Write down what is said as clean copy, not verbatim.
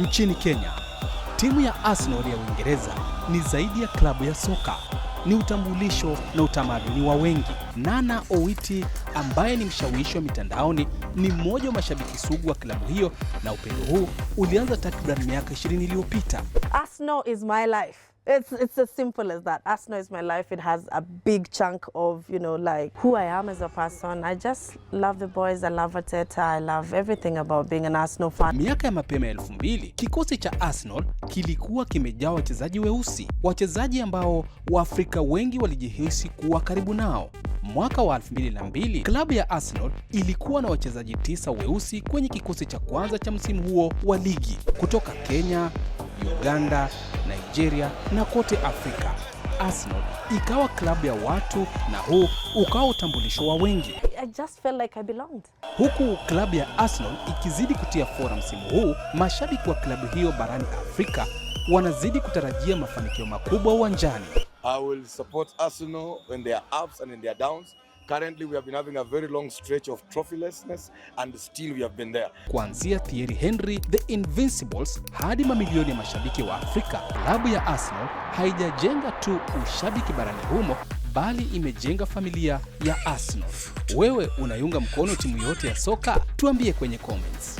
Nchini Kenya, timu ya Arsenal ya Uingereza ni zaidi ya klabu ya soka. Ni utambulisho na utamaduni wa wengi. Nana Owiti ambaye ni mshawishi wa mitandaoni ni mmoja wa mashabiki sugu wa klabu hiyo, na upendo huu ulianza takriban miaka 20 iliyopita. Arsenal is my life. It's as simple as that. Arsenal is my life. It has a big chunk of, like who I am as a person. I just love the boys. I love Arteta. I love everything about being an Arsenal fan. Miaka ya mapema 2000, kikosi cha Arsenal kilikuwa kimejaa wachezaji weusi, wachezaji ambao Waafrika wengi walijihisi kuwa karibu nao. Mwaka wa 2002, klabu ya Arsenal ilikuwa na wachezaji 9 weusi kwenye kikosi cha kwanza cha msimu huo wa ligi, kutoka Kenya, Uganda, Nigeria na kote Afrika. Arsenal ikawa klabu ya watu, na huu ukawa utambulisho wa wengi. I just felt like I belonged. Huku klabu ya Arsenal ikizidi kutia fora msimu huu, mashabiki wa klabu hiyo barani Afrika wanazidi kutarajia mafanikio makubwa uwanjani. I will support Arsenal when they are ups and in their downs. Currently we have been having a very long stretch of trophylessness and still we have been there. Kuanzia Thierry Henry, The Invincibles, hadi mamilioni ya mashabiki wa Afrika, klabu ya Arsenal haijajenga tu ushabiki barani humo, bali imejenga familia ya Arsenal. Wewe unaiunga mkono timu yote ya soka? Tuambie kwenye comments.